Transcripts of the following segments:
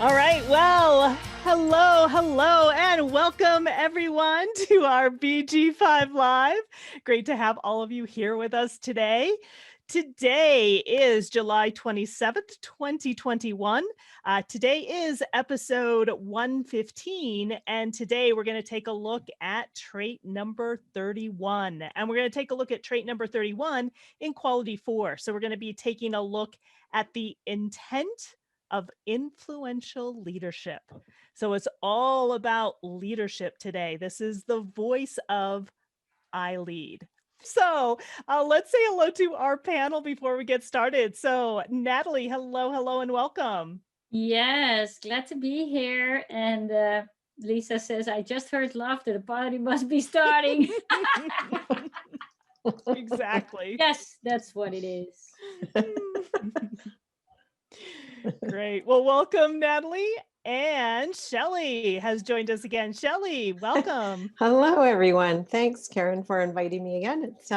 All right. Well, hello, and welcome everyone to our BG5 Live. Great to have all of you here with us today. Today is July 27th, 2021. Today is episode 115, and today we're going to take a look at trait number 31. And we're going to take a look at trait number 31 in quality 4. So we're going to be taking a look at the intent of influential leadership. So it's all about leadership today. This is the voice of I lead. So let's say hello to our panel before we get started. So Natalie, hello, and welcome. Yes, glad to be here. And Lisa says, I just heard laughter. The party must be starting. Exactly. Yes, that's what it is. Great. Well, welcome, Natalie. And Shelley has joined us again. Shelley, welcome. Hello, everyone. Thanks, Karen, for inviting me again. It's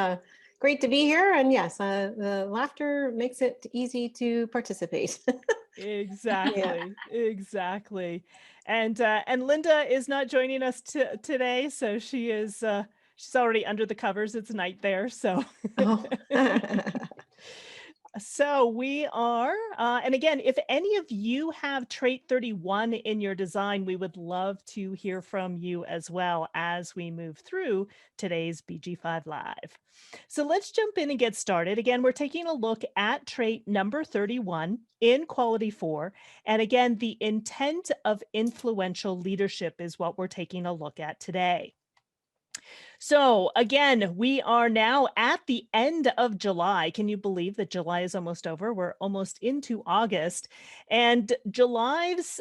great to be here. And yes, the laughter makes it easy to participate. Exactly. And Linda is not joining us today, so she is she's already under the covers. It's night there, so. Oh. So we are, and again, if any of you have trait 31 in your design, we would love to hear from you as well as we move through today's BG5 Live. So let's jump in and get started. Again, we're taking a look at trait number 31 in quality 4. And again, the intent of influential leadership is what we're taking a look at today. So again, we are now at the end of July. Can you believe that July is almost over? We're almost into August. And July's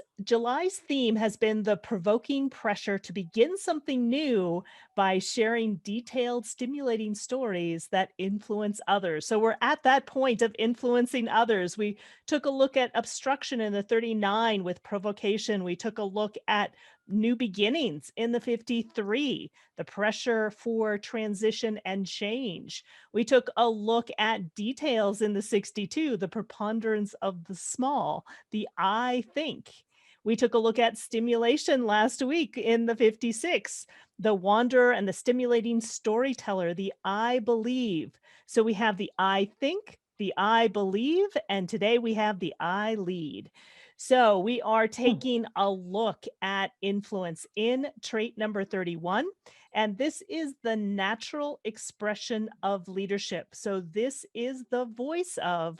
theme has been the provoking pressure to begin something new by sharing detailed, stimulating stories that influence others. So we're at that point of influencing others. We took a look at obstruction in the 39 with provocation. We took a look at new beginnings in the 53, the pressure for transition and change. We took a look at details in the 62, the preponderance of the small, the I think. We took a look at stimulation last week in the 56, the wanderer and the stimulating storyteller, the I believe. So we have the I think, the I believe, and today we have the I lead. So we are taking a look at influence in trait number 31, and this is the natural expression of leadership. So this is the voice of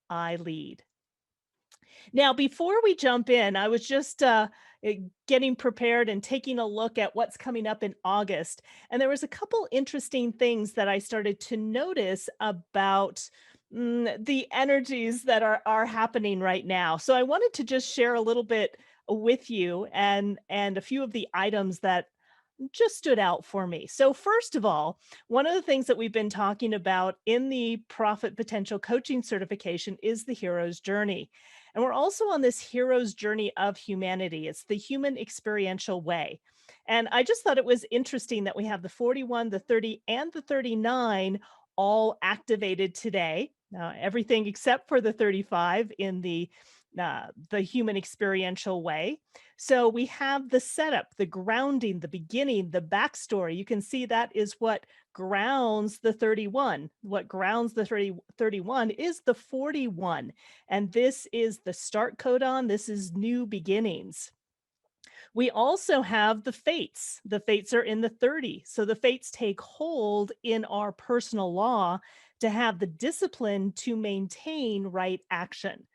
I lead. Now, before we jump in, I was just getting prepared and taking a look at what's coming up in August. And there was a couple interesting things that I started to notice about the energies that are happening right now. So I wanted to just share a little bit with you and a few of the items that just stood out for me. So first of all, one of the things that we've been talking about in the Profit Potential Coaching Certification is the hero's journey. And we're also on this hero's journey of humanity. It's the human experiential way. And I just thought it was interesting that we have the 41, the 30, and the 39 all activated today. Everything except for the 35 in the human experiential way. So we have the setup, the grounding, the beginning, the backstory. You can see that is what grounds the 31. What grounds the 31 is the 41. And this is the start codon. This is new beginnings. We also have the fates. The fates are in the 30. So the fates take hold in our personal law to have the discipline to maintain right action.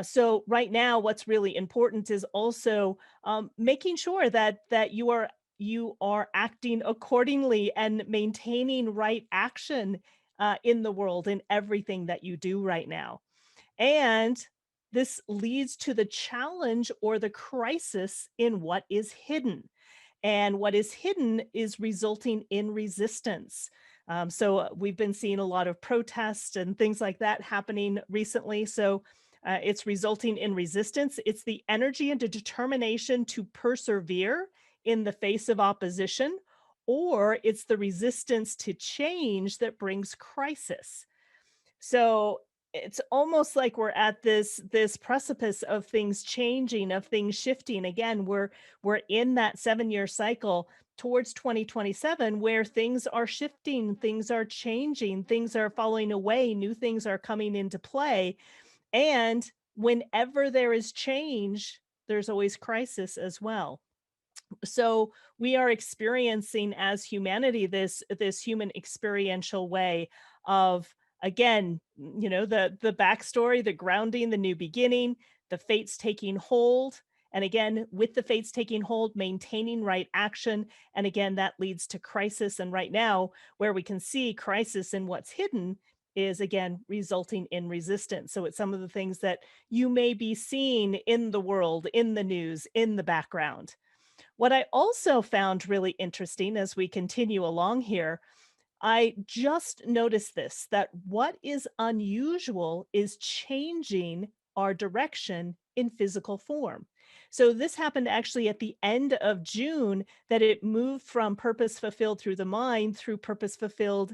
So right now, what's really important is also making sure that you are acting accordingly and maintaining right action in the world in everything that you do right now. And this leads to the challenge or the crisis in what is hidden. And what is hidden is resulting in resistance. So we've been seeing a lot of protests and things like that happening recently. So it's resulting in resistance. It's the energy and the determination to persevere in the face of opposition, or it's the resistance to change that brings crisis. So it's almost like we're at this precipice of things changing, of things shifting. Again, we're in that 7-year cycle towards 2027 where things are shifting, things are changing, things are falling away, new things are coming into play. And whenever there is change, there's always crisis as well. So we are experiencing as humanity this human experiential way of, again, the backstory, the grounding, the new beginning, the fates taking hold, and again, with the fates taking hold, maintaining right action, and again, that leads to crisis. And right now, where we can see crisis in what's hidden is again resulting in resistance. So it's some of the things that you may be seeing in the world, in the news, in the background. What I also found really interesting as we continue along here, I just noticed this, that what is unusual is changing our direction in physical form. So this happened actually at the end of June, that it moved from purpose fulfilled through the mind through purpose fulfilled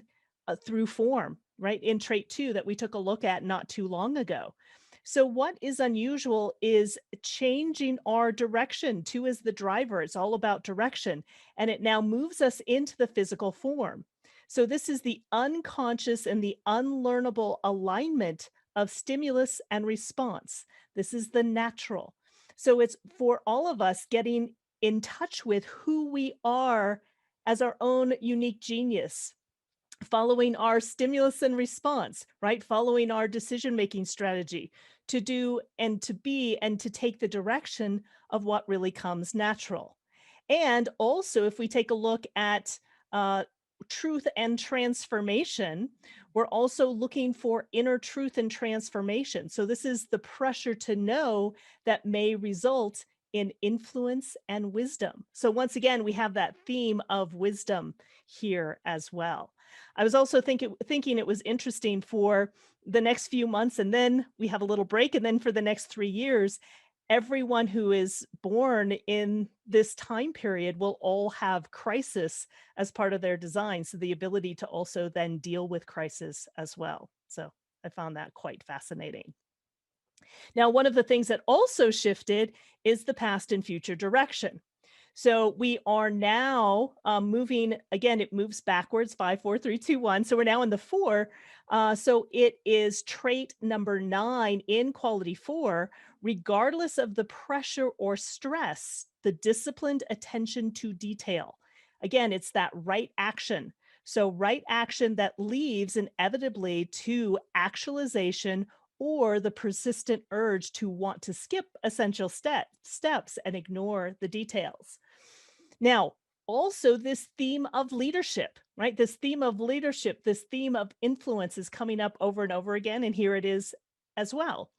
through form, right? In trait 2 that we took a look at not too long ago. So what is unusual is changing our direction. 2 is the driver. It's all about direction, and it now moves us into the physical form. So this is the unconscious and the unlearnable alignment of stimulus and response. This is the natural. So it's for all of us getting in touch with who we are as our own unique genius, following our stimulus and response, right? Following our decision making strategy to do and to be and to take the direction of what really comes natural. And also, if we take a look at uh, truth and transformation, we're also looking for inner truth and transformation. So, this is the pressure to know that may result in influence and wisdom. So, once again, we have that theme of wisdom here as well. I was also thinking it was interesting for the next few months, and then we have a little break, and then for the next 3 years, everyone who is born in this time period will all have crisis as part of their design. So the ability to also then deal with crisis as well. So I found that quite fascinating. Now, one of the things that also shifted is the past and future direction. So we are now moving, again, it moves backwards, 5, 4, 3, 2, 1. So we're now in the 4. So it is trait number 9 in quality 4, regardless of the pressure or stress, the disciplined attention to detail. Again, it's that right action. So right action that leads inevitably to actualization or the persistent urge to want to skip essential steps and ignore the details. Now, also this theme of leadership, right? This theme of leadership, this theme of influence is coming up over and over again. And here it is as well.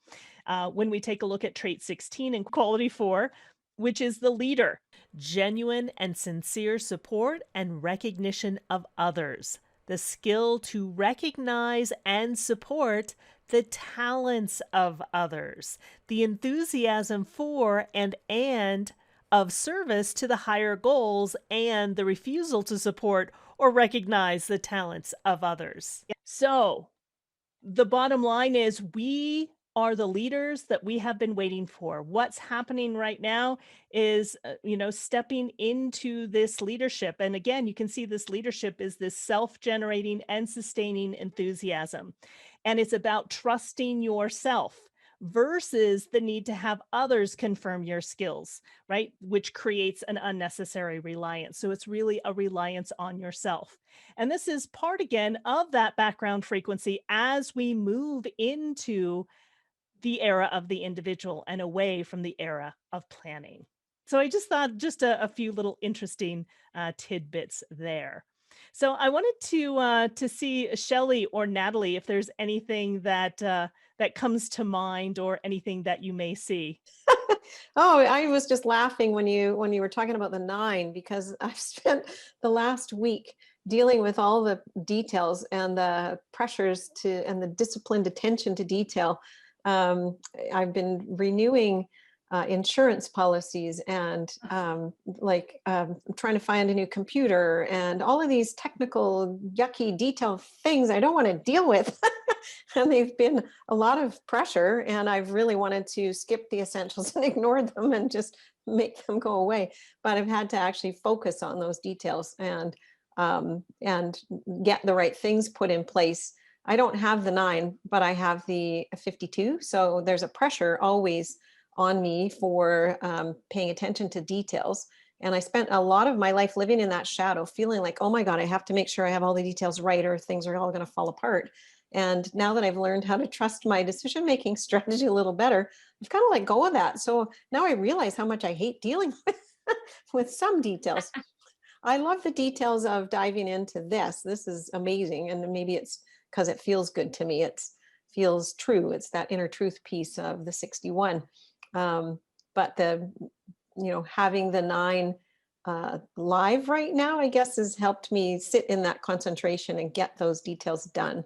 When we take a look at trait 16 in quality 4, which is the leader, genuine and sincere support and recognition of others, the skill to recognize and support the talents of others, the enthusiasm for and of service to the higher goals, and the refusal to support or recognize the talents of others. So, the bottom line is we are the leaders that we have been waiting for. What's happening right now is, stepping into this leadership. And again, you can see this leadership is this self-generating and sustaining enthusiasm. And it's about trusting yourself versus the need to have others confirm your skills, right? Which creates an unnecessary reliance. So it's really a reliance on yourself. And this is part again of that background frequency as we move into the era of the individual and away from the era of planning. So I just thought just a few little interesting tidbits there. So I wanted to see Shelley or Natalie if there's anything that comes to mind or anything that you may see. Oh, I was just laughing when you were talking about the 9, because I've spent the last week dealing with all the details and the pressures and the disciplined attention to detail. I've been renewing insurance policies and trying to find a new computer and all of these technical, yucky, detailed things I don't want to deal with. And they've been a lot of pressure, and I've really wanted to skip the essentials and ignore them and just make them go away. But I've had to actually focus on those details and get the right things put in place. I don't have the 9, but I have the 52. So there's a pressure always on me for paying attention to details. And I spent a lot of my life living in that shadow, feeling like, oh my God, I have to make sure I have all the details right, or things are all going to fall apart. And now that I've learned how to trust my decision-making strategy a little better, I've kind of let go of that. So now I realize how much I hate dealing with some details. I love the details of diving into this. This is amazing. And maybe it's because it feels good to me. It feels true. It's that inner truth piece of the 61. But having the 9 live right now, I guess, has helped me sit in that concentration and get those details done.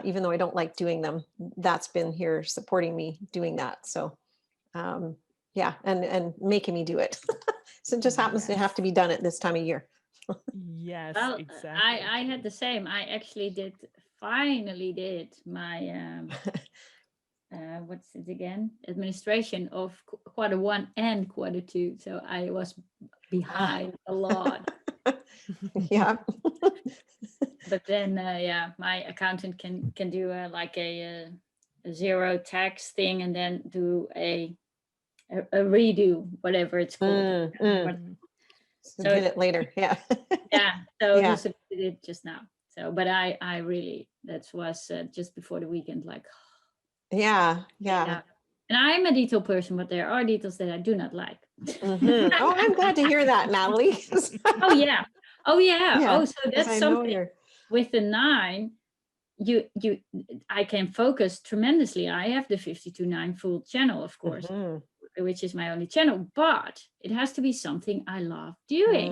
Even though I don't like doing them, that's been here supporting me doing that. So yeah, and making me do it. So it just happens to have to be done at this time of year. Yes, Well, exactly. I had the same. I actually finally did my what's it again? Administration of Q1 and Q2. So I was behind a lot. Yeah. But then, my accountant can do a 0 tax thing, and then do a redo, whatever it's called. So did it later. Yeah. Yeah. So Yeah. he submitted it just now. So, but I really, that was just before the weekend, like. Yeah. Yeah. And I'm a detail person, but there are details that I do not like. Oh, I'm glad to hear that, Natalie. Oh yeah. Yeah, Oh, so that's I know something with the 9. I can focus tremendously. I have the 52/9 full channel, of course, which is my only channel, but it has to be something I love doing.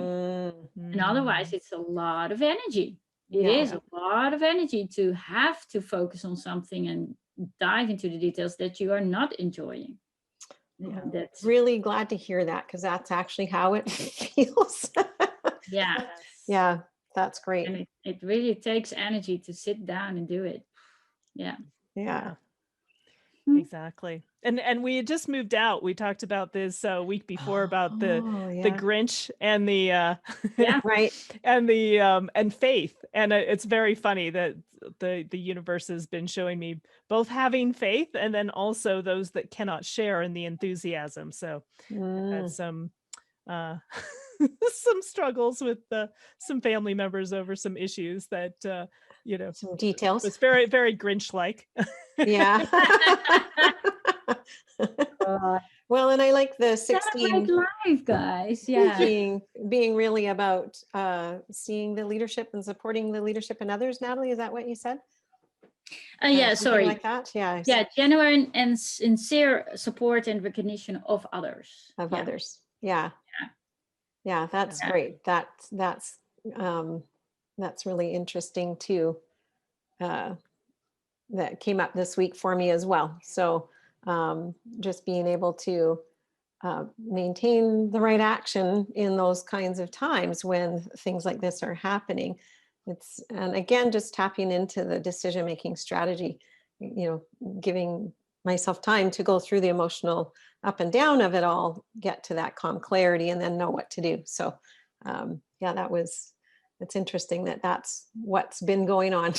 And otherwise it's a lot of energy. It is a lot of energy to have to focus on something and dive into the details that you are not enjoying. Yeah, that's really glad to hear that, because that's actually how it feels. Yeah. Yeah, that's great. And it really takes energy to sit down and do it. Yeah. Yeah. Exactly. And we had just moved out. We talked about this a week before about the Grinch and the Right. and the and faith. And it's very funny that the universe has been showing me both having faith and then also those that cannot share in the enthusiasm. So I've had some some struggles with some family members over some issues that some details. It's very, very Grinch like. Yeah. Well, and I like the 16 live, guys. Yeah. being really about seeing the leadership and supporting the leadership in others. Natalie, is that what you said? Yeah, sorry. Like that. Yeah. Yeah, genuine and sincere support and recognition of others. Others. Yeah. Yeah, that's great. That's really interesting too. That came up this week for me as well. So just being able to maintain the right action in those kinds of times when things like this are happening. And again, just tapping into the decision-making strategy, giving myself time to go through the emotional up and down of it all, get to that calm clarity, and then know what to do. So it's interesting that that's what's been going on.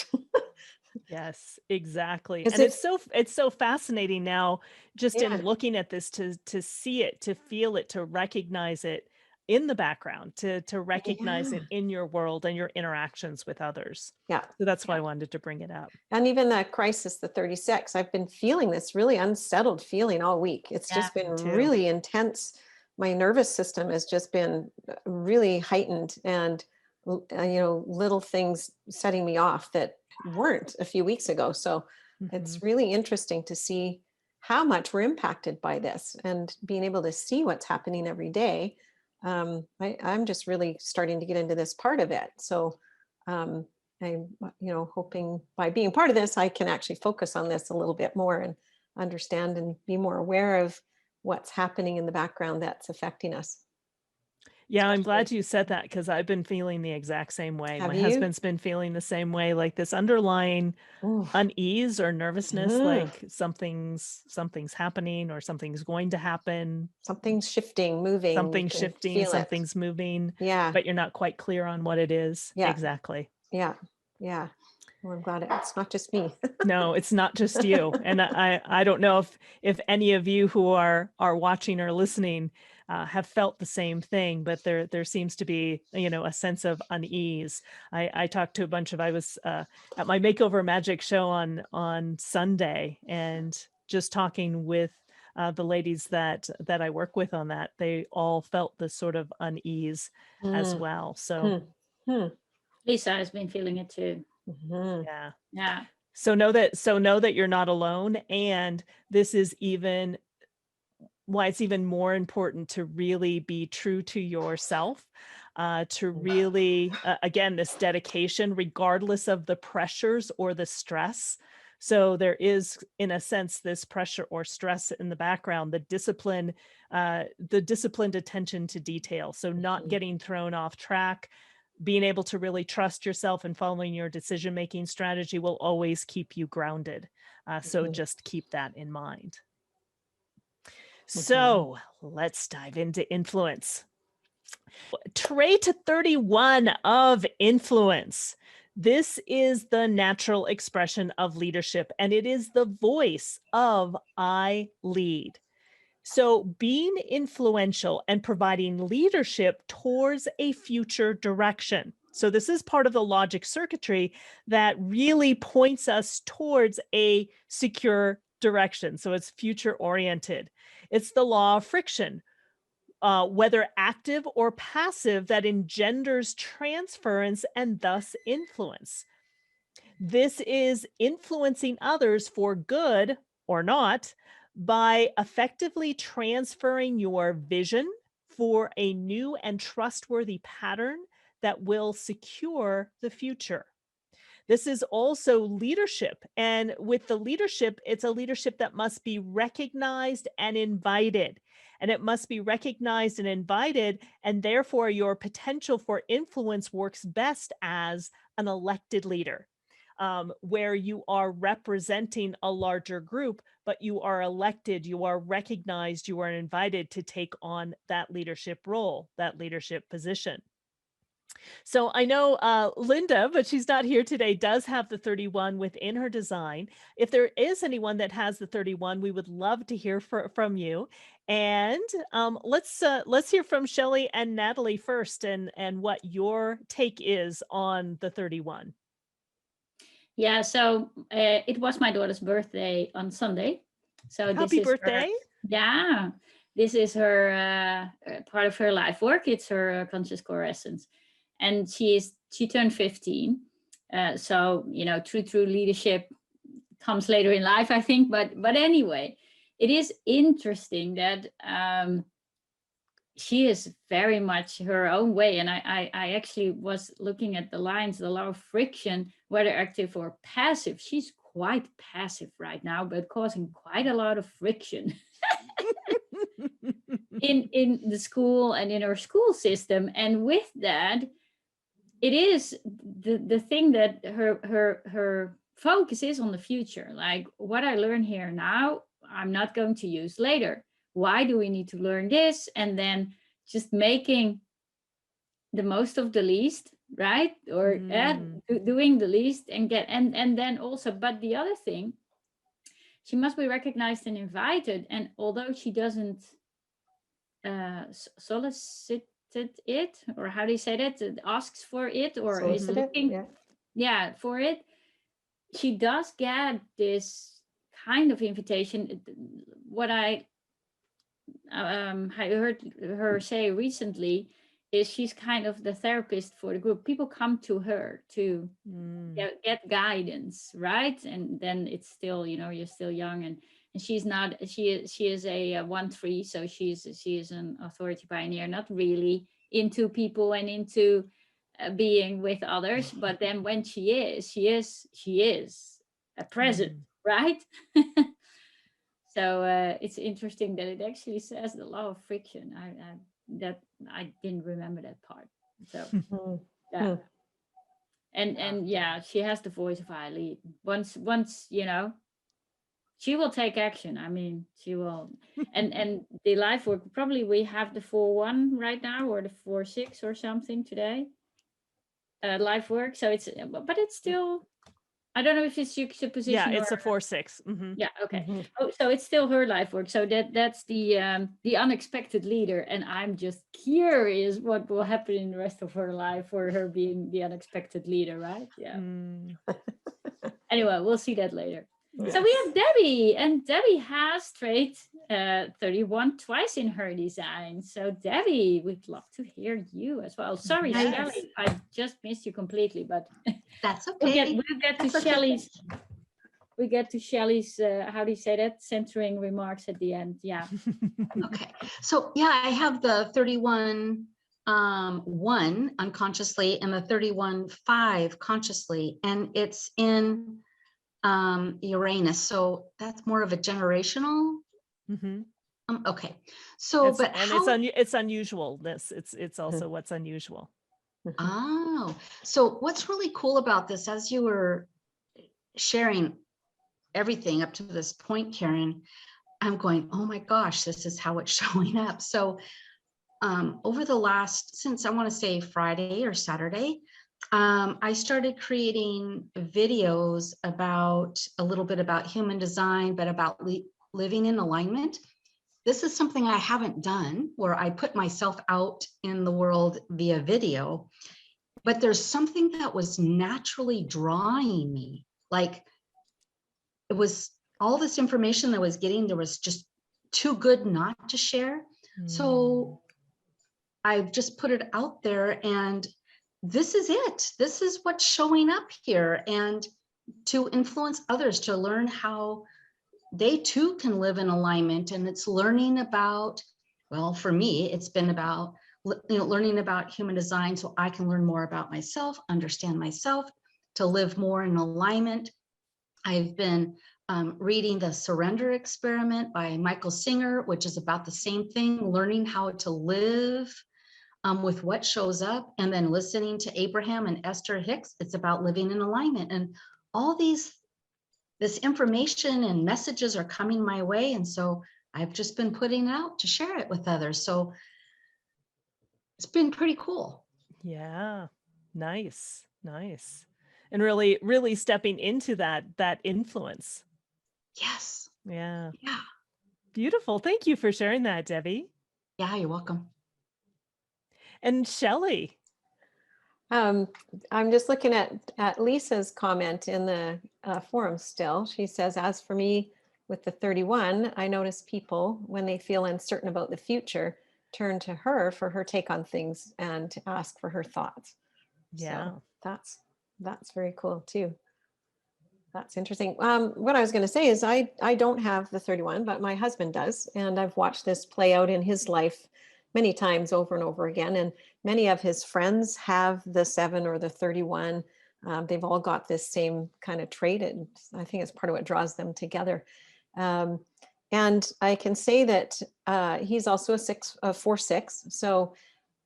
Yes, exactly. And it's so fascinating now, just in looking at this, to see it, to feel it, to recognize it in the background, to recognize it in your world and your interactions with others. Yeah. So that's why I wanted to bring it up. And even the crisis, the 36, I've been feeling this really unsettled feeling all week. It's just been really intense. My nervous system has just been really heightened, and little things setting me off that weren't a few weeks ago. So it's really interesting to see how much we're impacted by this, and being able to see what's happening every day. I'm just really starting to get into this part of it. So I'm hoping by being part of this, I can actually focus on this a little bit more and understand and be more aware of what's happening in the background that's affecting us. Yeah, I'm Especially, glad you said that because I've been feeling the exact same way. have My you? husband's been feeling the same way, like this underlying Ooh. unease or nervousness, Mhm. like something's happening or something's going to happen, Something's shifting, moving. You something's can shifting, feel it. something's moving, Yeah, but you're not quite clear on what it is. yeah, Exactly. yeah, yeah. Well, I'm glad it's not just me. No, it's not just you. And I don't know if any of you who are watching or listening have felt the same thing, but there seems to be, you know, a sense of unease. I talked to a bunch of I was at my Makeover Magic show on Sunday, and just talking with the ladies that I work with on that, they all felt this sort of unease as Mm, well. So hmm, hmm, Lisa has been feeling it too. mhm, yeah. Yeah. So know that you're not alone, and this is even why it's even more important to really be true to yourself, to mm, really again, this dedication regardless of the pressures or the stress. So there is, in a sense, this pressure or stress in the background, the disciplined attention to detail, so not mhm, getting thrown off track, being able to really trust yourself and following your decision making strategy will always keep you grounded. So mhm, just keep that in mind. mhm, So let's dive into influence. Trait 31 of influence. This is the natural expression of leadership, and it is the voice of I lead. So, being influential and providing leadership towards a future direction. So, this is part of the logic circuitry that really points us towards a secure direction. So, it's future oriented. It's the law of friction, whether active or passive, that engenders transference and thus influence. This is influencing others for good or not by effectively transferring your vision for a new and trustworthy pattern that will secure the future. This is also leadership. And with the leadership, it's a leadership that must be recognized and invited. And it must be recognized and invited. And therefore, your potential for influence works best as an elected leader, where you are representing a larger group, but you are elected, you are recognized, you are invited to take on that leadership role, that leadership position. So I know Linda, but she's not here today, does have the 31 within her design. If there is anyone that has the 31, we would love to hear from you. And let's hear from Shelley and Natalie first, and what your take is on the 31. Yeah. So it was my daughter's birthday on Sunday. So this Happy is her, birthday! yeah, this is her part of her life work. It's her conscious core essence. And she turned 15. So, you know, true leadership comes later in life, I think. But anyway, it is interesting that she is very much her own way. And I actually was looking at the lines, the law of friction, whether active or passive. She's quite passive right now, but causing quite a lot of friction in the school and in her school system. And with that, it is the thing that her focus is on the future. Like, what I learn here now, I'm not going to use later. Why do we need to learn this? And then just making the most of the least, right? Or Mm, doing the least and get and then also, but the other thing, she must be recognized and invited. And although she doesn't solicit it, or how do you say that, it asks for it or is solicit it. looking, Yeah. yeah, for it, she does get this kind of invitation. What I heard her say recently is she's kind of the therapist for the group. People come to her to mm, get guidance, right? And then it's still, you know, you're still young, and she's not, she is a 1-3, so she is an authority pioneer, not really into people and into being with others. But then when she is a present, mm. right? So it's interesting that it actually says the law of friction. I didn't remember that part. So Mm. yeah. Mm. And yeah, she has the voice of I lead. Once you know, she will take action. I mean, she will. And the life work, probably we have the 4-1 right now, or the 4-6 or something today. Life work. So it's, but it's still, I don't know if it's your Yeah, position or it's a 4-6. yeah, okay. Mhm. Oh, so it's still her life work. So that's the unexpected leader, and I'm just curious what will happen in the rest of her life for her being the unexpected leader, right? Yeah. Anyway, we'll see that later. So we have Debbie, and Debbie has trait 31 twice in her design. So Debbie, we'd love to hear you as well. Sorry, Yes. Shelley, I just missed you completely, but That's okay. we'll get to That's okay. Shelley's. We get to Shelley's, how do you say that? Centering remarks at the end. Yeah. Okay. So yeah, I have the 31 1 unconsciously and the 31 5 consciously, and it's in Uranus. So that's more of a generational. Mhm. Okay. So, but And how? it's unusualness. It's also what's unusual. Oh, so what's really cool about this, as you were sharing everything up to this point, Karen, I'm going, oh my gosh, this is how it's showing up. So over the last, since I want to say Friday or Saturday, I started creating videos about a little bit about human design, but about living in alignment. This is something I haven't done, where I put myself out in the world via video, but there's something that was naturally drawing me. Like, it was all this information that I was getting, there was just too good not to share. So I've just put it out there, and this is it. This is what's showing up here, and to influence others to learn how they too can live in alignment. And it's learning about, well, for me, it's been about learning about human design so I can learn more about myself, understand myself, to live more in alignment. I've been reading The Surrender Experiment by Michael Singer, which is about the same thing, learning how to live with what shows up, and then listening to Abraham and Esther Hicks. It's about living in alignment, and all this information and messages are coming my way. And so I've just been putting it out to share it with others. So it's been pretty cool. Yeah. Nice. Nice. And really stepping into that influence. Yes. Yeah. Yeah. Beautiful. Thank you for sharing that, Debbie. Yeah, you're welcome. And Shelley. I'm just looking at Lisa's comment in the forum still. She says, as for me with the 31, I notice people, when they feel uncertain about the future, turn to her for her take on things and to ask for her thoughts. Yeah. So that's very cool too. That's interesting. What I was going to say is I don't have the 31, but my husband does. And I've watched this play out in his life many times over and over again. And many of his friends have the 7 or the 31. They've all got this same kind of trait. And I think it's part of what draws them together. And I can say that he's also a 4-6. So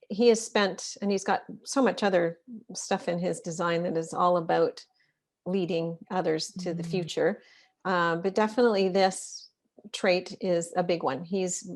he has spent, and he's got so much other stuff in his design that is all about leading others to the future. But definitely this trait is a big one. He's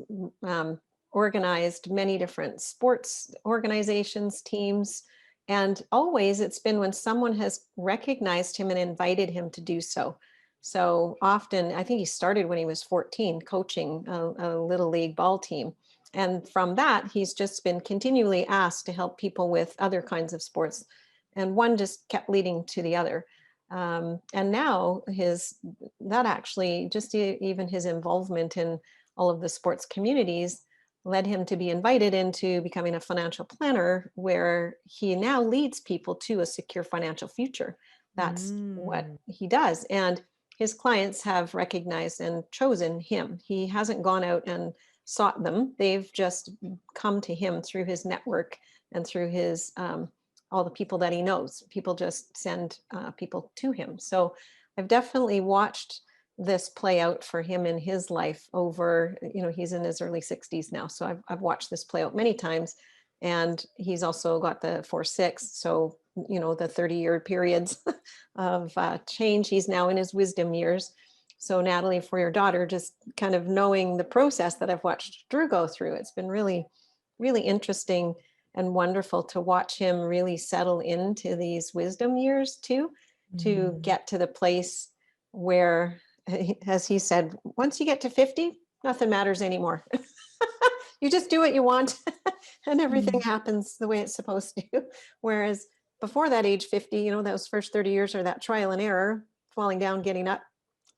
organized many different sports organizations, teams, and always it's been when someone has recognized him and invited him to do so. So often, I think he started when he was 14, coaching a little league ball team. And from that, he's just been continually asked to help people with other kinds of sports. And one just kept leading to the other. And now that actually just even his involvement in all of the sports communities led him to be invited into becoming a financial planner, where he now leads people to a secure financial future. That's what he does. And his clients have recognized and chosen him. He hasn't gone out and sought them. They've just come to him through his network and through his all the people that he knows. People just send people to him. So I've definitely watched this play out for him in his life over, he's in his early 60s now. So I've watched this play out many times. And he's also got the 4-6. So, the 30-year periods of change. He's now in his wisdom years. So Natalie, for your daughter, just kind of knowing the process that I've watched Drew go through, it's been really, really interesting and wonderful to watch him really settle into these wisdom years too, to get to the place where, as he said, once you get to 50, nothing matters anymore. You just do what you want and everything happens the way it's supposed to. Whereas before that age 50, those first 30 years are that trial and error, falling down, getting up.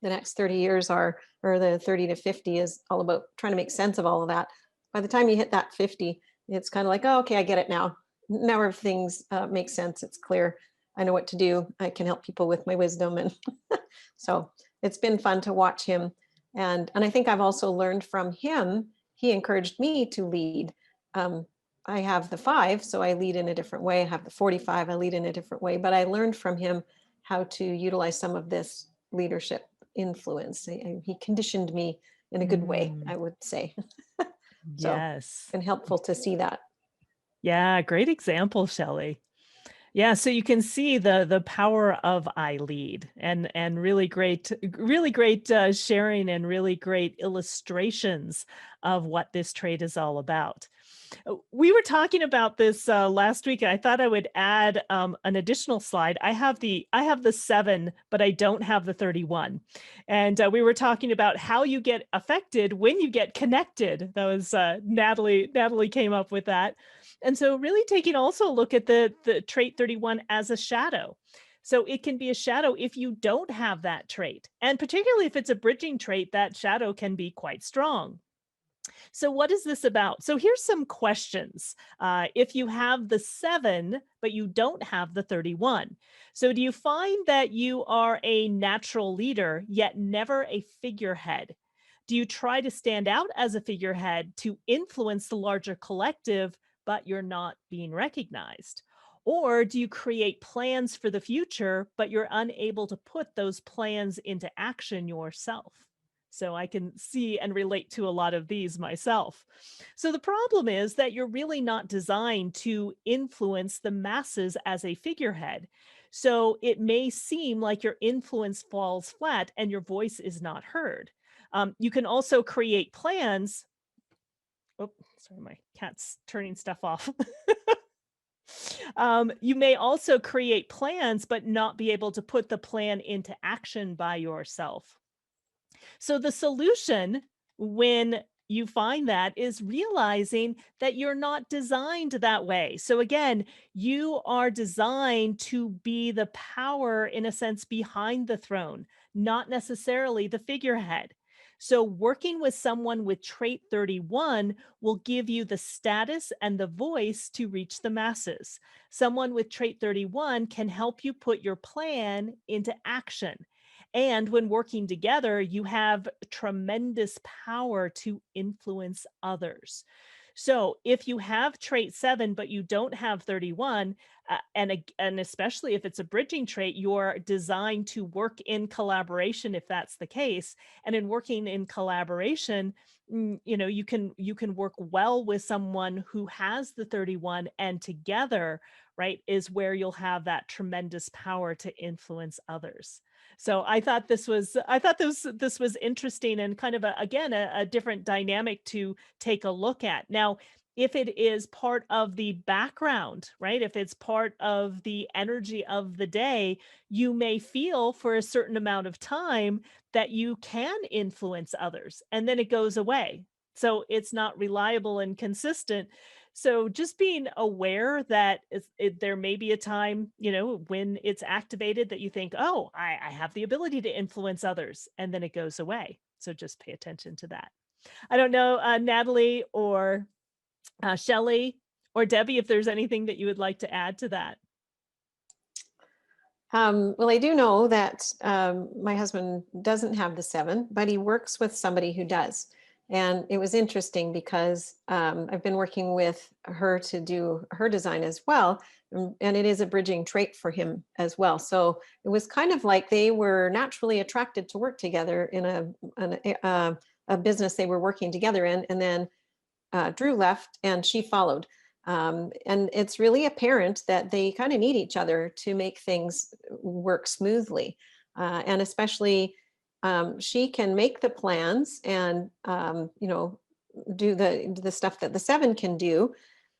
The next 30 years or the 30 to 50 is all about trying to make sense of all of that. By the time you hit that 50, it's kind of like, oh, okay, I get it now. Now everything's makes sense. It's clear. I know what to do. I can help people with my wisdom. And so it's been fun to watch him. And I think I've also learned from him. He encouraged me to lead. I have the 5, so I lead in a different way. I have the 45, I lead in a different way. But I learned from him how to utilize some of this leadership influence. He conditioned me in a good way, I would say. So Yes. it's been helpful to see that. Yeah, great example, Shelley. Yeah, so you can see the power of I lead, and really great sharing and really great illustrations of what this trait is all about. We were talking about this last week, and I thought I would add an additional slide. I have the 7, but I don't have the 31. And we were talking about how you get affected when you get connected. That was Natalie. Natalie came up with that. And so really taking also a look at the trait 31 as a shadow. So it can be a shadow if you don't have that trait. And particularly if it's a bridging trait, that shadow can be quite strong. So what is this about? So here's some questions. If you have the 7, but you don't have the 31. So do you find that you are a natural leader, yet never a figurehead? Do you try to stand out as a figurehead to influence the larger collective, but you're not being recognized? Or do you create plans for the future, but you're unable to put those plans into action yourself? So I can see and relate to a lot of these myself. So the problem is that you're really not designed to influence the masses as a figurehead. So it may seem like your influence falls flat and your voice is not heard. You can also create plans. Oh, sorry, my cat's turning stuff off. You may also create plans, but not be able to put the plan into action by yourself. So the solution when you find that is realizing that you're not designed that way. So again, you are designed to be the power, in a sense, behind the throne, not necessarily the figurehead. So working with someone with trait 31 will give you the status and the voice to reach the masses. Someone with trait 31 can help you put your plan into action. And when working together, you have tremendous power to influence others. So if you have trait 7, but you don't have 31, and especially if it's a bridging trait, you're designed to work in collaboration if that's the case. And in working in collaboration, you can work well with someone who has the 31, and together, right, is where you'll have that tremendous power to influence others. So I thought this was interesting, and kind of a different dynamic to take a look at. Now, if it is part of the background, right? If it's part of the energy of the day, you may feel for a certain amount of time that you can influence others, and then it goes away. So it's not reliable and consistent. So just being aware that there may be a time, when it's activated that you think, oh, I have the ability to influence others, and then it goes away. So just pay attention to that. I don't know, Natalie or Shelley or Debbie, if there's anything that you would like to add to that. Well, I do know that my husband doesn't have the 7, but he works with somebody who does. And it was interesting because I've been working with her to do her design as well. And it is a bridging trait for him as well. So it was kind of like they were naturally attracted to work together in a business they were working together in. And then Drew left and she followed. And it's really apparent that they kind of need each other to make things work smoothly. And especially she can make the plans and, do the stuff that the 7 can do.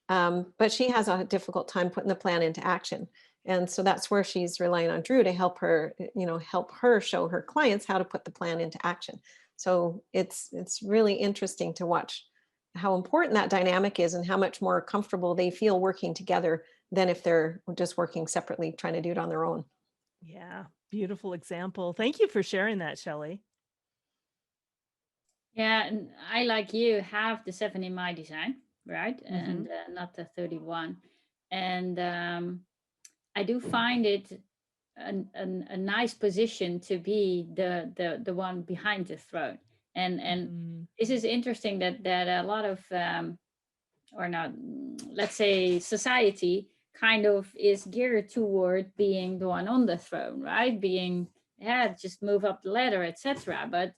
But she has a difficult time putting the plan into action. And so that's where she's relying on Drew to help her, help her show her clients how to put the plan into action. So it's really interesting to watch how important that dynamic is and how much more comfortable they feel working together than if they're just working separately, trying to do it on their own. Yeah, beautiful example. Thank you for sharing that, Shelley. Yeah, and I, like you, have the 7 in my design, right? And not the 31. And I do find it a nice position to be the one behind the throne. And this is interesting that a lot of or not, let's say society kind of is geared toward being the one on the throne, right? Being, yeah, just move up the ladder, etc. But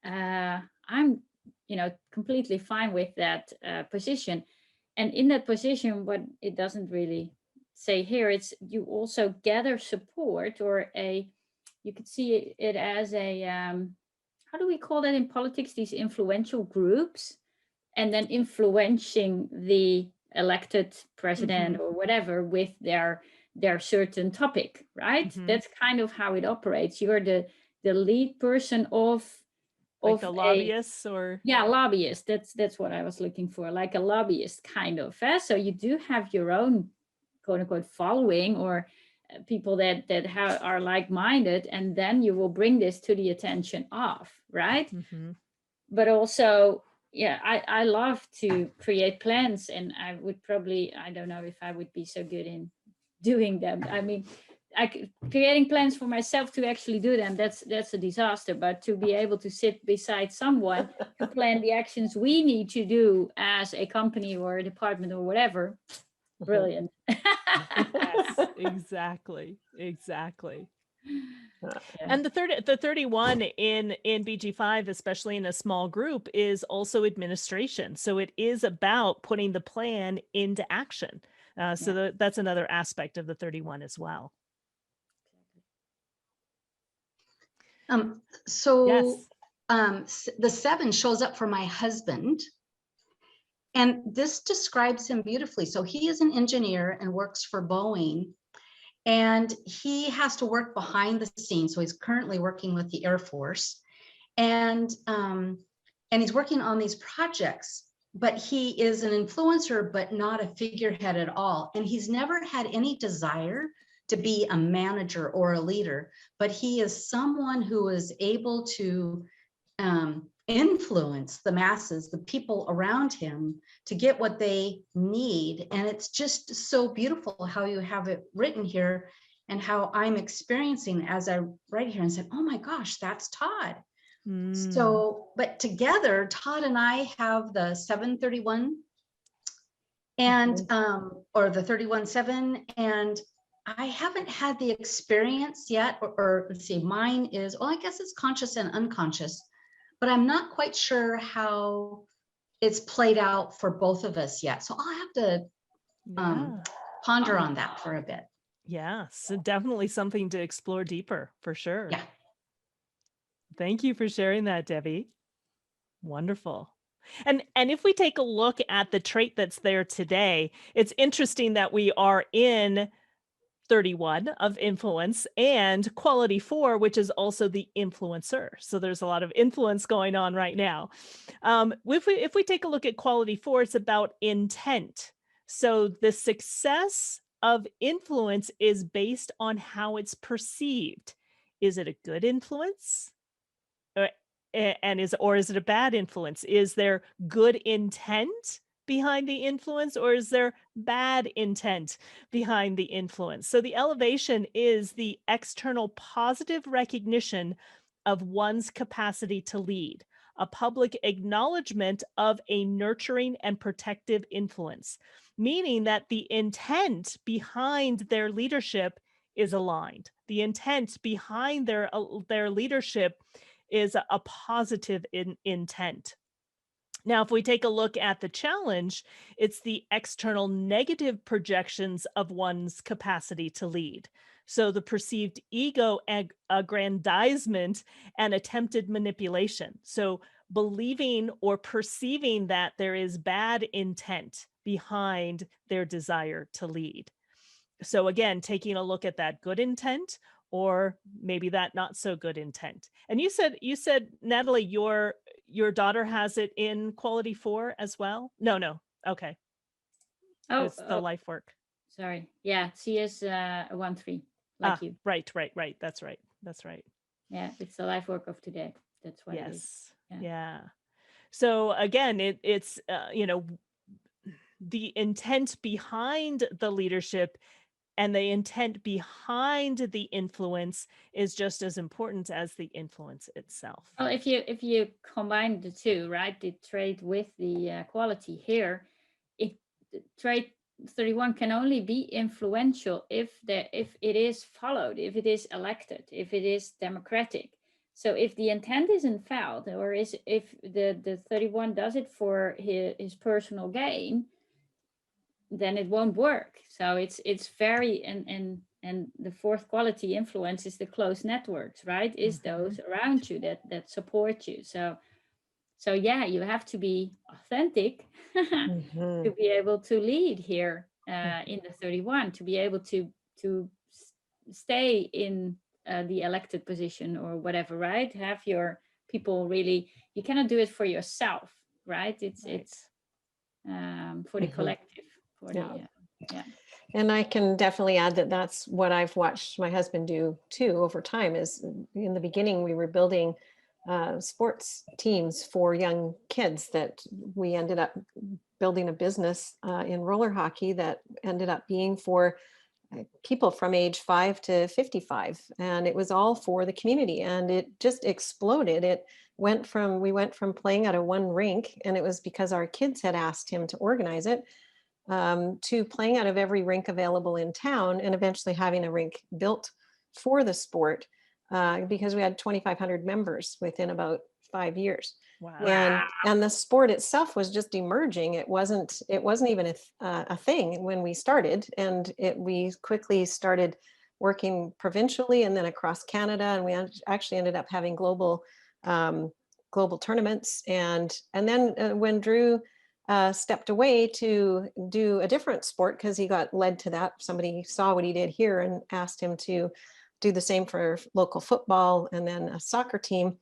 I'm, completely fine with that position. And in that position, what it doesn't really say here, it's you also gather support, or you could see it as a, how do we call that in politics? These influential groups, and then influencing the elected president or whatever with their certain topic, right? That's kind of how it operates. You're the lead person of like the lobbyists, or lobbyist. That's what I was looking for, like a lobbyist kind of. So you do have your own quote unquote following, or people that are like-minded, and then you will bring this to the attention of, right? But also, yeah, I love to create plans, and I don't know if I would be so good in doing them. I mean, creating plans for myself to actually do them, that's a disaster. But to be able to sit beside someone to plan the actions we need to do as a company or a department or whatever, brilliant. Yes, exactly. And the 31 in BG5, especially in a small group, is also administration. So it is about putting the plan into action. So that's another aspect of the 31 as well. So the 7 shows up for my husband, and this describes him beautifully. So he is an engineer and works for Boeing, and he has to work behind the scenes. So he's currently working with the Air Force, and he's working on these projects, but he is an influencer, but not a figurehead at all. And he's never had any desire to be a manager or a leader, but he is someone who is able to influence the masses, the people around him, to get what they need. And it's just so beautiful how you have it written here, and how I'm experiencing as I write here and said, oh my gosh, that's Todd. So, but together, Todd and I have the 731 and or the 31-7, and I haven't had the experience yet, or let's see, mine is, well, I guess it's conscious and unconscious, but I'm not quite sure how it's played out for both of us yet. So I'll have to ponder on that for a bit. Yeah, so definitely something to explore deeper, for sure. Yeah. Thank you for sharing that, Debbie. Wonderful. And if we take a look at the trait that's there today, it's interesting that we are in 31 of influence and quality 4, which is also the influencer. So there's a lot of influence going on right now. If we take a look at quality 4, it's about intent. So the success of influence is based on how it's perceived. Is it a good influence? Or is it a bad influence? Is there good intent behind the influence, or is there bad intent behind the influence? So the elevation is the external positive recognition of one's capacity to lead, a public acknowledgement of a nurturing and protective influence, meaning that the intent behind their leadership is aligned. The intent behind their leadership is a positive intent. Now, if we take a look at the challenge, it's the external negative projections of one's capacity to lead. So the perceived ego aggrandizement and attempted manipulation. So believing or perceiving that there is bad intent behind their desire to lead. So again, taking a look at that good intent or maybe that not so good intent. And you said Natalie, your daughter has it in quality 4 as well? No, no. Okay. Oh, It's the life work. sorry. Yeah, she is a 1-3, like Ah, you. right, right, right. That's right. That's right. Yeah, it's the life work of today. That's what it is. Yes. Yeah. Yeah. So again, it's the intent behind the leadership and the intent behind the influence is just as important as the influence itself. Well, if you combine the two, right, the trait with the quality here, the trait 31 can only be influential if it is followed, if it is elected, if it is democratic. So if the intent isn't found, or if the 31 does it for his personal gain, then it won't work. So it's very, and the fourth quality influence is the close networks, right? Is those around you that support you. So yeah, you have to be authentic to be able to lead here in the 31, to be able to stay in the elected position or whatever, right? Have your people really, you cannot do it for yourself, right? It's for the collective, for the yeah. And I can definitely add that that's what I've watched my husband do too over time. Is in the beginning we were building sports teams for young kids that we ended up building a business in roller hockey that ended up being for people from age 5 to 55, and it was all for the community, and it just exploded. We went from playing at a one rink, and it was because our kids had asked him to organize it, to playing out of every rink available in town, and eventually having a rink built for the sport, because we had 2,500 members within about 5 years. Wow. And the sport itself was just emerging. It wasn't even a thing when we started, and we quickly started working provincially and then across Canada, and we actually ended up having global tournaments. And then when Drew stepped away to do a different sport, because he got led to that, somebody saw what he did here and asked him to do the same for local football and then a soccer team.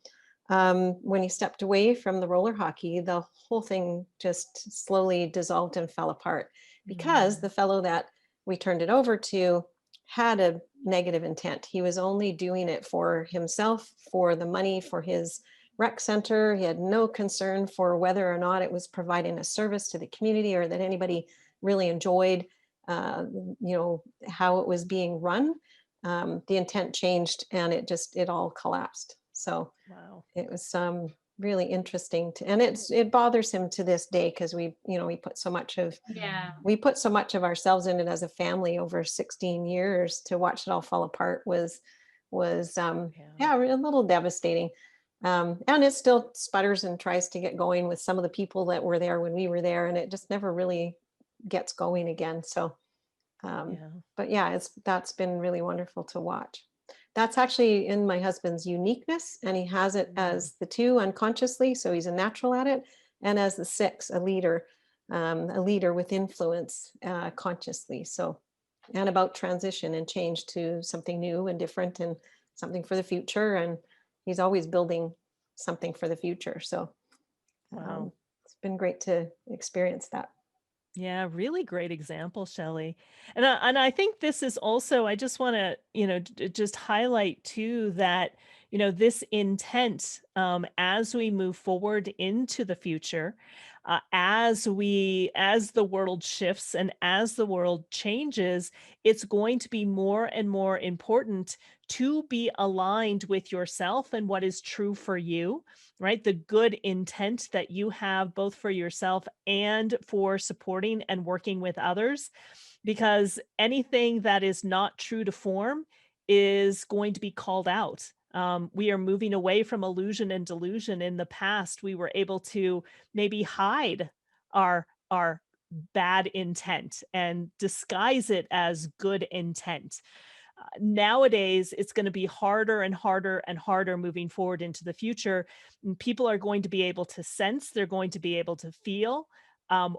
When he stepped away from the roller hockey, the whole thing just slowly dissolved and fell apart, because the fellow that we turned it over to had a negative intent. He was only doing it for himself, for the money, for his rec center. He had no concern for whether or not it was providing a service to the community or that anybody really enjoyed, how it was being run. The intent changed, and it all collapsed. So Wow. it was really interesting and it bothers him to this day, because we put so much of ourselves in it as a family over 16 years. To watch it all fall apart was a little devastating. And it still sputters and tries to get going with some of the people that were there when we were there, and it just never really gets going again. So but yeah, that's been really wonderful to watch. That's actually in my husband's uniqueness, and he has it as the 2 unconsciously, so he's a natural at it, and as the 6, a leader with influence, consciously. So, and about transition and change to something new and different and something for the future, and he's always building something for the future. So Wow. it's been great to experience that. Yeah, really great example, Shelley. And I think this is also, I just want to, just highlight too that, this intent, as we move forward into the future, as the world shifts and as the world changes, it's going to be more and more important to be aligned with yourself and what is true for you, right? The good intent that you have both for yourself and for supporting and working with others, because anything that is not true to form is going to be called out. We are moving away from illusion and delusion. In the past, we were able to maybe hide our bad intent and disguise it as good intent. Nowadays, it's going to be harder and harder and harder moving forward into the future. And people are going to be able to sense, they're going to be able to feel,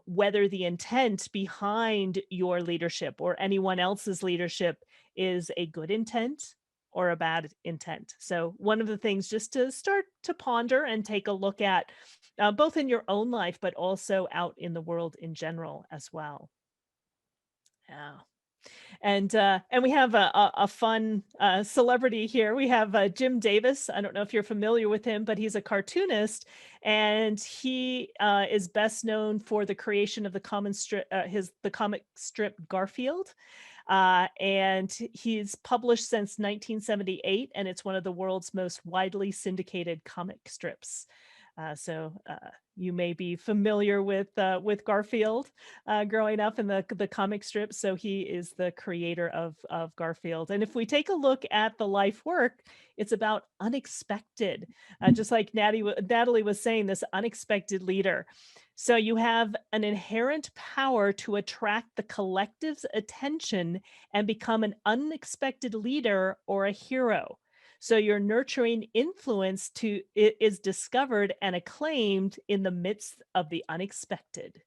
whether the intent behind your leadership or anyone else's leadership is a good intent or a bad intent. So, one of the things just to start to ponder and take a look at, both in your own life, but also out in the world in general as well. Yeah. And we have a fun celebrity here. We have Jim Davis. I don't know if you're familiar with him, but he's a cartoonist, and he is best known for the creation of the the comic strip Garfield. And he's published since 1978, and it's one of the world's most widely syndicated comic strips. So you may be familiar with Garfield growing up in the comic strip. So he is the creator of Garfield. And if we take a look at the life work, it's about unexpected, just like Natalie was saying, this unexpected leader. So you have an inherent power to attract the collective's attention and become an unexpected leader or a hero. So your nurturing influence is discovered and acclaimed in the midst of the unexpected.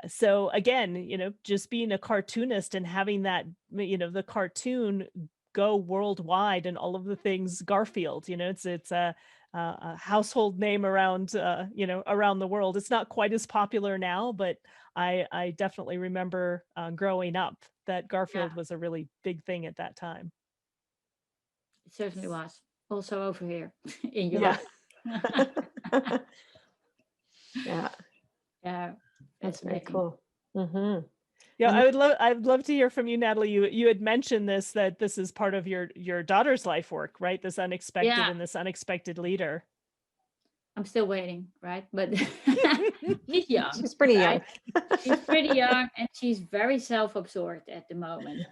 So again, just being a cartoonist and having that, the cartoon go worldwide and all of the things Garfield, it's a household name around, around the world. It's not quite as popular now, but I definitely remember growing up that Garfield was a really big thing at that time. It certainly was. Also over here in Yeah. Europe. Yeah, Yeah, that's very fascinating. cool. Hmm. Yeah, And I'd love to hear from you, Natalie. You had mentioned that this is part of your daughter's life work, right? This unexpected Yeah, and this unexpected leader. I'm still waiting, right? But she's young, she's pretty young. right? She's pretty young and she's very self-absorbed at the moment.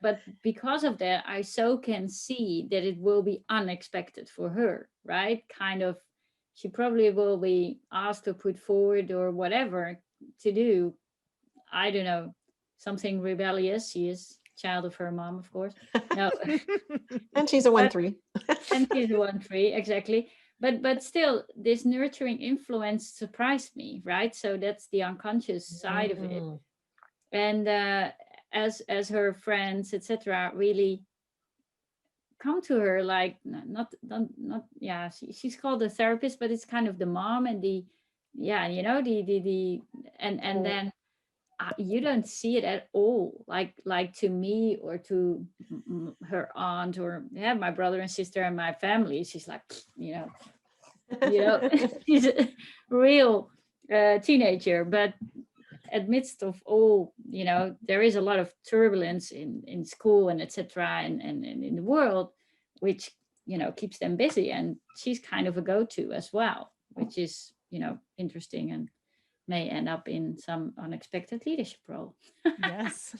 But because of that, I so can see that it will be unexpected for her, right? Kind of, she probably will be asked to put forward or whatever to do. I don't know, something rebellious. She is child of her mom, of course. No, And she's a but 1-3. and she's 1-3 exactly. But still, this nurturing influence surprised me, right? So that's the unconscious side of it. Mhm. And as her friends, etc., really come to her, like not yeah, she's called a therapist, but it's kind of the mom and the the and then you don't see it at all, like to me or to her aunt or my brother and sister and my family. She's like, she's a real teenager, but amidst of all, there is a lot of turbulence in school and etc. and in the world, which keeps them busy, and she's kind of a go-to as well, which is interesting and may end up in some unexpected leadership role. Yes.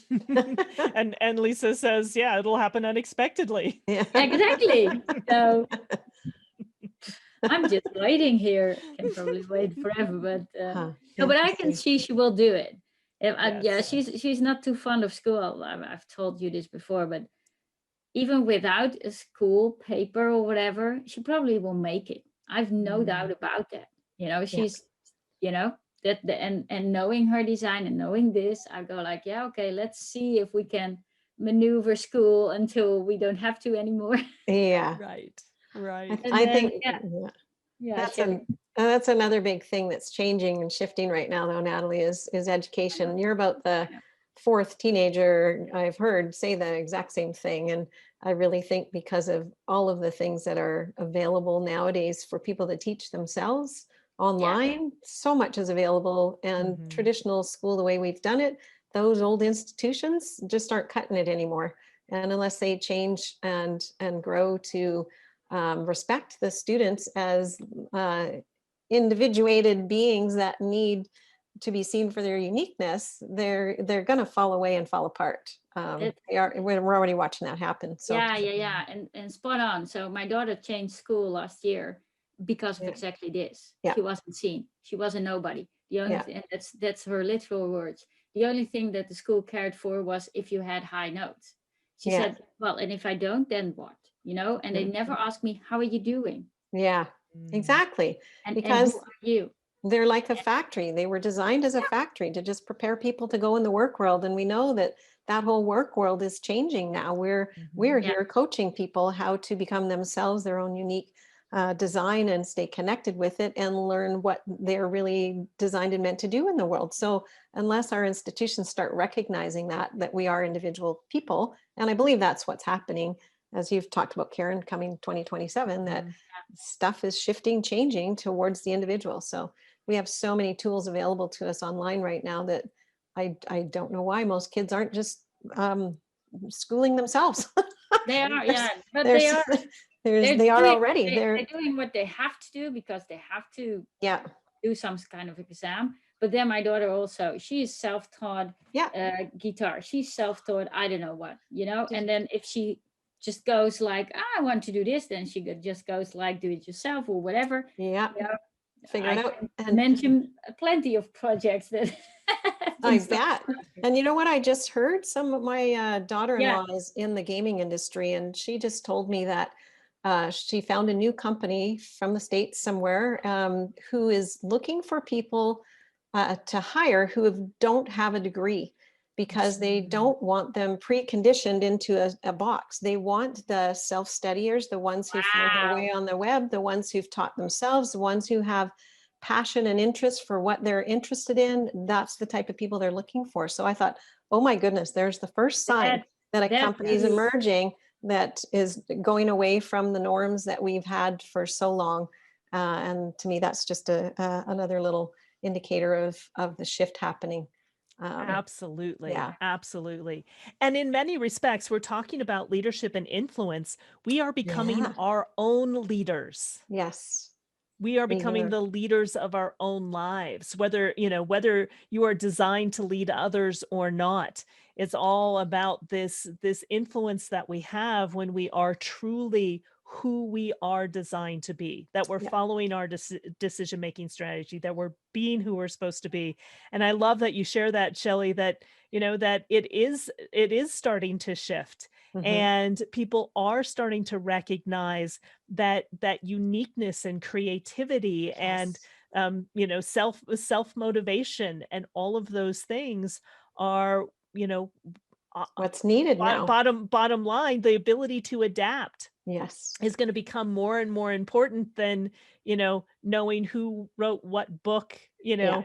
And Lisa says, yeah, it'll happen unexpectedly. Yeah. Exactly. So I'm just waiting here. Can probably wait forever, but no, but I can see she will do it. Yeah, she's not too fond of school. I've told you this before, but even without a school paper or whatever, she probably will make it. I've no doubt about that. She's, that and knowing her design and knowing this, I go like, yeah, okay, let's see if we can maneuver school until we don't have to anymore. Yeah. Right. Right. I think yeah, that's another big thing that's changing and shifting right now, though, Natalie, is education. You're about the fourth teenager I've heard say the exact same thing. And I really think because of all of the things that are available nowadays for people to teach themselves Yeah. online, so much is available. And Mhm. traditional school, the way we've done it, those old institutions just aren't cutting it anymore. And unless they change and grow to respect the students as uh, individuated beings that need to be seen for their uniqueness, they're going to fall away and fall apart. That They are. We're already watching that happen. So yeah, and spot on. So my daughter changed school last year because of yeah, exactly this. yeah, She wasn't seen. She was a nobody. The only yeah, thing, and that's her literal words. The only thing that the school cared for was if you had high notes. She yeah, said, "Well, and if I don't, then what?" You know. And they mhm, never asked me, "How are you doing?" yeah, Mm. exactly. And who Because are you? they're like a factory. They were designed as a factory to just prepare people to go in the work world. And we know that that whole work world is changing now. We're Mhm. Yeah, here coaching people how to become themselves, their own unique design, and stay connected with it and learn what they're really designed and meant to do in the world. So unless our institutions start recognizing that we are individual people, and I believe that's what's happening, as you've talked about, Karen, coming 2027, that Mhm. stuff is shifting, changing towards the individual. So we have so many tools available to us online right now that I don't know why most kids aren't just schooling themselves. they are. there's Yeah, but they there's are. they are already They're doing what they have to do because they have to yeah, do some kind of exam. But then my daughter also, she is self-taught yeah. guitar. She's self-taught, I don't know what, you know. Just And then if she just goes like, I want to do this, then just goes like, do it yourself or whatever. yeah, You know, figure it I out. can And mention plenty of projects that have I been started. bet. And you know what? I just heard some of my Yeah. daughter-in-law is in the gaming industry, and she just told me that she found a new company from the States somewhere who is looking for people to hire don't have a degree because they Mm. don't want them preconditioned into a box. They want the self-studiers, the ones who found their Wow. way on the web, the ones who've taught themselves, the ones who have passion and interest for what they're interested in. That's the type of people they're looking for. So I thought, oh my goodness, there's the first sign That that a that company is is emerging that is going away from the norms that we've had for so long. And to me, that's just another little indicator of the shift happening. Absolutely, Yeah, absolutely. And in many respects, we're talking about leadership and influence. We are becoming yeah, our own leaders. yes, We are we becoming are. the leaders of our own lives, whether you are designed to lead others or not. It's all about this influence that we have when we are truly who we are designed to be, that we're Yeah, following our decision making strategy, that we're being who we're supposed to be. And I love that you share that, Shelley, that that it is starting to shift, hmm, and people are starting to recognize that uniqueness and creativity and yes. self motivation and all of those things are What's needed now? bottom line, the ability to adapt Yes. is going to become more and more important than knowing who wrote what book Yeah.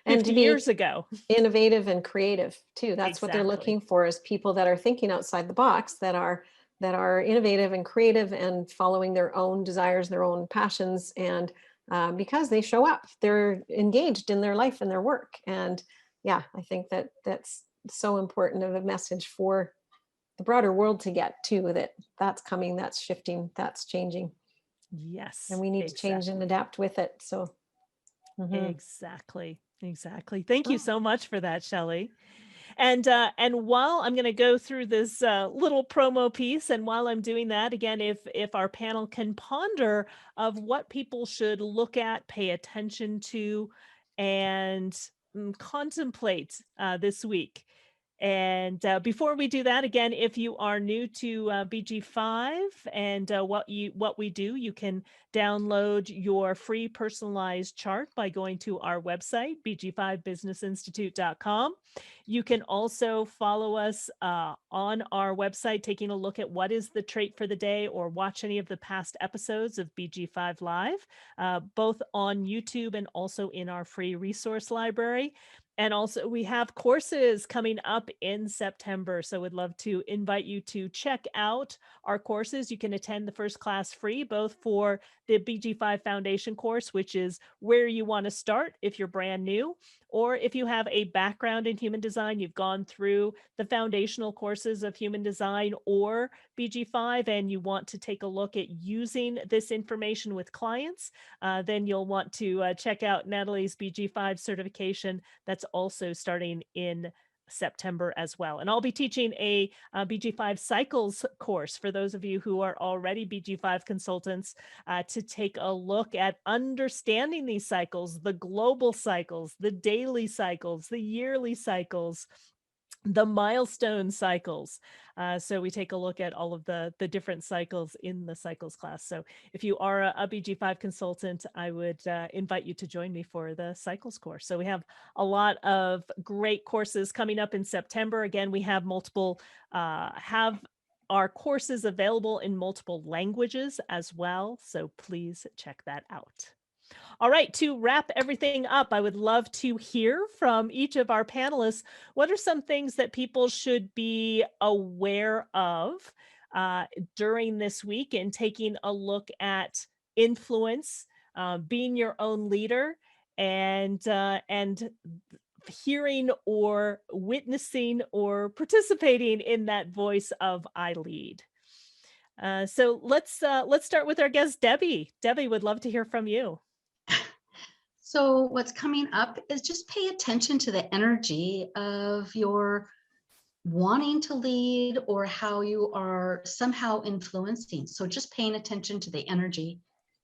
And 50 to be years ago. innovative and creative too. That's what they're Exactly. looking for, is people that are thinking outside the box, that are innovative and creative and following their own desires, their own passions, and because they show up, they're engaged in their life and their work. And yeah, I think that's so important of a message for the broader world to get too. That's coming, that's shifting, that's changing, and Yes, we need to change and exactly. adapt with it. So, mhm. Exactly. Exactly. Thank you Oh, so much for that, Shelley. And while I'm going to go through this little promo piece, and while I'm doing that, again, if our panel can ponder of what people should look at, pay attention to, and contemplate this week. And before we do that, again, if you are new to BG5 and what we do, you can download your free personalized chart by going to our website, bg5businessinstitute.com. You can also follow us on our website, taking a look at what is the trait for the day, or watch any of the past episodes of BG5 Live, both on YouTube and also in our free resource library. And also, we have courses coming up in September. So, we'd love to invite you to check out our courses. You can attend the first class free, both for the BG5 Foundation course, which is where you want to start if you're brand new, or if you have a background in human design, you've gone through the foundational courses of human design or BG5, and you want to take a look at using this information with clients, then you'll want to check out Natalie's BG5 certification. That's also starting in September as well. And I'll be teaching a BG5 cycles course for those of you who are already BG5 consultants, to take a look at understanding these cycles, the global cycles, the daily cycles, the yearly cycles, the milestone cycles. So we take a look at all of the different cycles in the cycles class. So if you are a BG5 consultant, I would invite you to join me for the cycles course. So we have a lot of great courses coming up in September. Again, we have have our courses available in multiple languages as well. So please check that out. All right, to wrap everything up, I would love to hear from each of our panelists. What are some things that people should be aware of during this week in taking a look at influence, being your own leader, and hearing or witnessing or participating in that voice of I lead? So let's start with our guest, Debbie. Debbie, would love to hear from you. So what's coming up is just pay attention to the energy of your wanting to lead or how you are somehow influencing. So just paying attention to the energy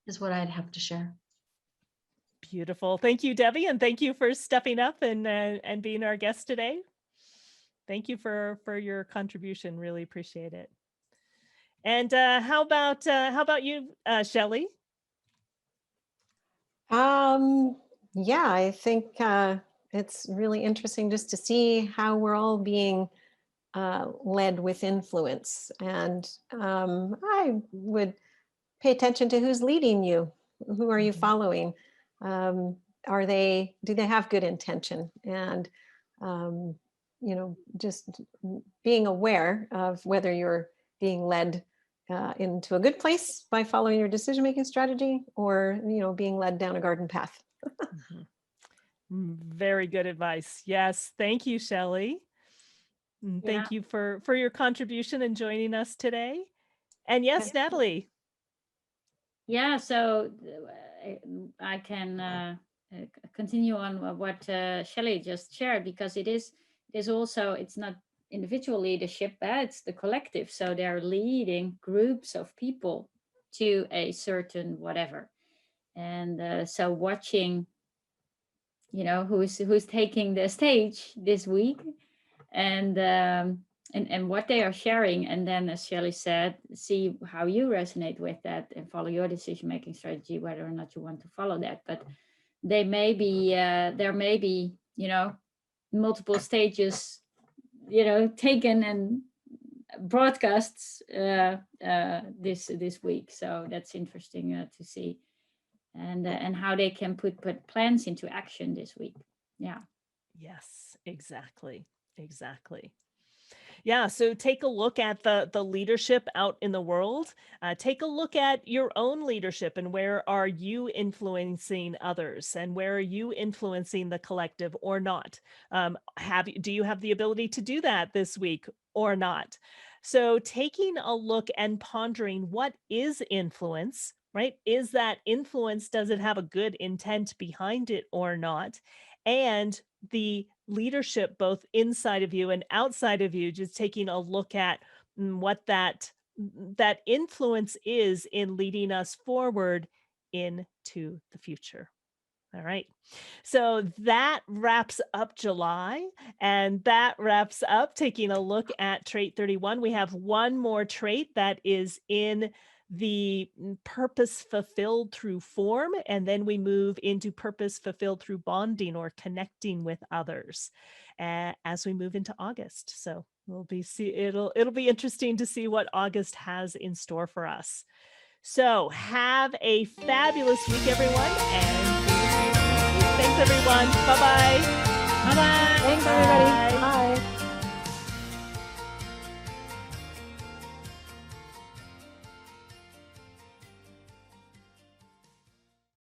is what I'd have to share. Beautiful. Thank you, Debbie, and thank you for stepping up and being our guest today. Thank you for your contribution. Really appreciate it. And how about you, Shelley? Yeah, I think it's really interesting just to see how we're all being led with influence. And I would pay attention to who's leading you. Who are you following? Do they have good intention? And, just being aware of whether you're being led into a good place by following your decision-making strategy, or being led down a garden path. Very good advice. Yes, thank you, Shelley. Thank you for your contribution and joining us today. And yes, Natalie. Yeah, so I can continue on what Shelley just shared, because it is also, it's not individual leadership, it's the collective. So they're leading groups of people to a certain whatever. And so watching, who's taking the stage this week, and what they are sharing. And then, as Shelley said, see how you resonate with that and follow your decision-making strategy, whether or not you want to follow that. But there may be, multiple stages, taken and broadcasts this week. So that's interesting to see, and how they can put plans into action this week. Yeah. Yes, exactly. Yeah, so take a look at the leadership out in the world. Take a look at your own leadership, and where are you influencing others, and where are you influencing the collective or not? Do you have the ability to do that this week or not? So taking a look and pondering, what is influence, right? Is that influence, does it have a good intent behind it or not? And the leadership both inside of you and outside of you, just taking a look at what that influence is in leading us forward into the future. All right. So that wraps up July, and that wraps up taking a look at trait 31. We have one more trait that is in the purpose fulfilled through form, and then we move into purpose fulfilled through bonding or connecting with others as we move into August. So it'll be interesting to see what August has in store for us. So have a fabulous week, everyone, and thanks, everyone. Bye-bye. Bye-bye. Thanks, everybody. Bye.